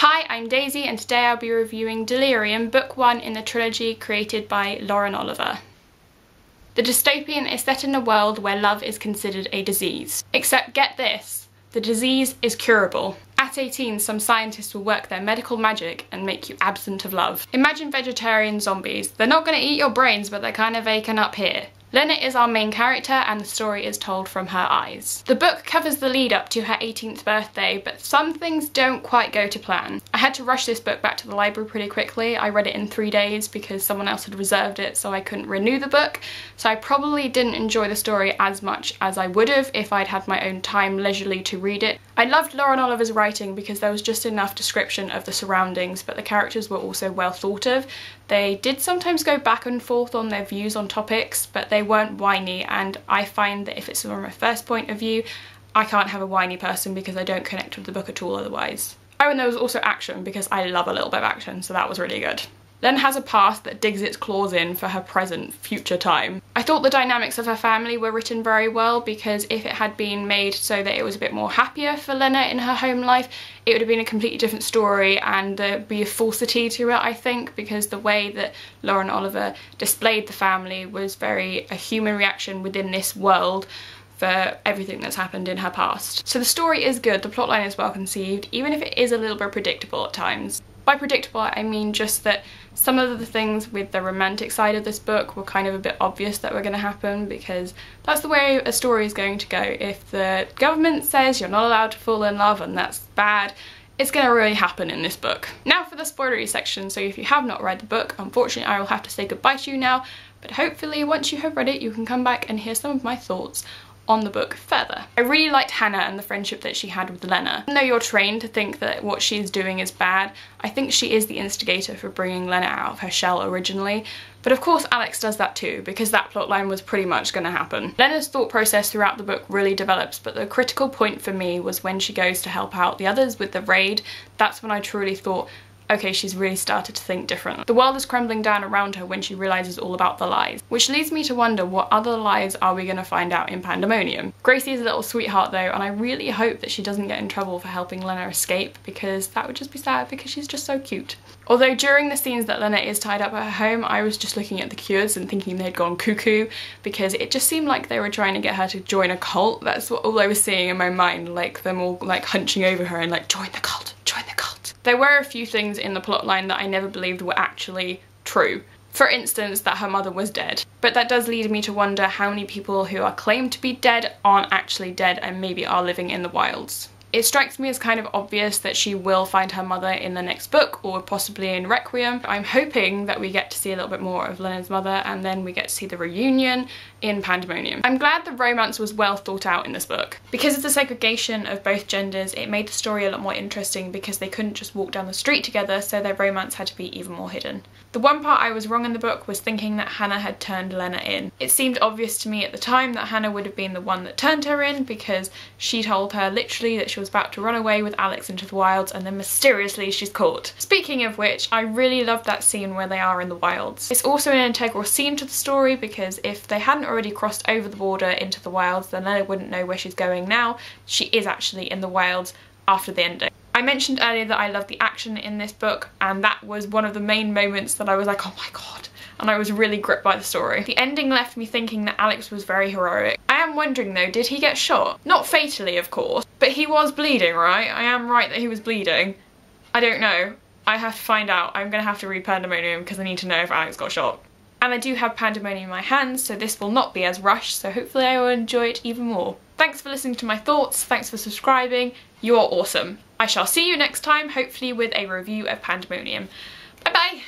Hi, I'm Daisy and today I'll be reviewing Delirium, book 1 in the trilogy created by Lauren Oliver. The dystopian is set in a world where love is considered a disease. Except get this, the disease is curable. At 18, some scientists will work their medical magic and make you absent of love. Imagine vegetarian zombies. They're not going to eat your brains, but they're kind of vacant up here. Lena is our main character and the story is told from her eyes. The book covers the lead up to her 18th birthday, but some things don't quite go to plan. I had to rush this book back to the library pretty quickly. I read it in 3 days because someone else had reserved it, so I couldn't renew the book. So I probably didn't enjoy the story as much as I would have if I'd had my own time leisurely to read it. I loved Lauren Oliver's writing because there was just enough description of the surroundings, but the characters were also well thought of. They did sometimes go back and forth on their views on topics, but they weren't whiny, and I find that if it's from a first point of view, I can't have a whiny person because I don't connect with the book at all otherwise. Oh, and there was also action because I love a little bit of action, so that was really good. Len has a past that digs its claws in for her present, future time. I thought the dynamics of her family were written very well because if it had been made so that it was a bit more happier for Lena in her home life, it would have been a completely different story and there'd be a falsity to it, I think, because the way that Lauren Oliver displayed the family was very a human reaction within this world for everything that's happened in her past. So the story is good, the plotline is well conceived, even if it is a little bit predictable at times. By predictable, I mean just that some of the things with the romantic side of this book were kind of a bit obvious that were going to happen because that's the way a story is going to go. If the government says you're not allowed to fall in love and that's bad, it's going to really happen in this book. Now for the spoilery section, so if you have not read the book, unfortunately I will have to say goodbye to you now, but hopefully once you have read it you can come back and hear some of my thoughts on the book further. I really liked Hannah and the friendship that she had with Lena. Even though you're trained to think that what she's doing is bad, I think she is the instigator for bringing Lena out of her shell originally. But of course Alex does that too, because that plotline was pretty much going to happen. Lena's thought process throughout the book really develops, but the critical point for me was when she goes to help out the others with the raid. That's when I truly thought, okay, she's really started to think differently. The world is crumbling down around her when she realises all about the lies, which leads me to wonder what other lies are we going to find out in Pandemonium. Gracie is a little sweetheart though, and I really hope that she doesn't get in trouble for helping Lena escape, because that would just be sad because she's just so cute. Although during the scenes that Lena is tied up at her home, I was just looking at the cures and thinking they'd gone cuckoo because it just seemed like they were trying to get her to join a cult. That's what all I was seeing in my mind, like them all like hunching over her and like, join the cult, join the cult. There were a few things in the plotline that I never believed were actually true. For instance, that her mother was dead. But that does lead me to wonder how many people who are claimed to be dead aren't actually dead and maybe are living in the wilds. It strikes me as kind of obvious that she will find her mother in the next book or possibly in Requiem. I'm hoping that we get to see a little bit more of Lena's mother and then we get to see the reunion in Pandemonium. I'm glad the romance was well thought out in this book. Because of the segregation of both genders, it made the story a lot more interesting because they couldn't just walk down the street together, so their romance had to be even more hidden. The one part I was wrong in the book was thinking that Hannah had turned Lena in. It seemed obvious to me at the time that Hannah would have been the one that turned her in because she told her literally that she was about to run away with Alex into the wilds and then mysteriously she's caught. Speaking of which, I really loved that scene where they are in the wilds. It's also an integral scene to the story because if they hadn't already crossed over the border into the wilds, then Lena wouldn't know where she's going now. She is actually in the wilds after the ending. I mentioned earlier that I love the action in this book, and that was one of the main moments that I was like, oh my god, and I was really gripped by the story. The ending left me thinking that Alex was very heroic. I am wondering though, did he get shot? Not fatally, of course, but he was bleeding, right? I am right that he was bleeding. I don't know. I have to find out. I'm gonna have to read Pandemonium because I need to know if Alex got shot. And I do have Pandemonium in my hands, so this will not be as rushed, so hopefully I will enjoy it even more. Thanks for listening to my thoughts, thanks for subscribing, you are awesome. I shall see you next time, hopefully with a review of Pandemonium. Bye bye!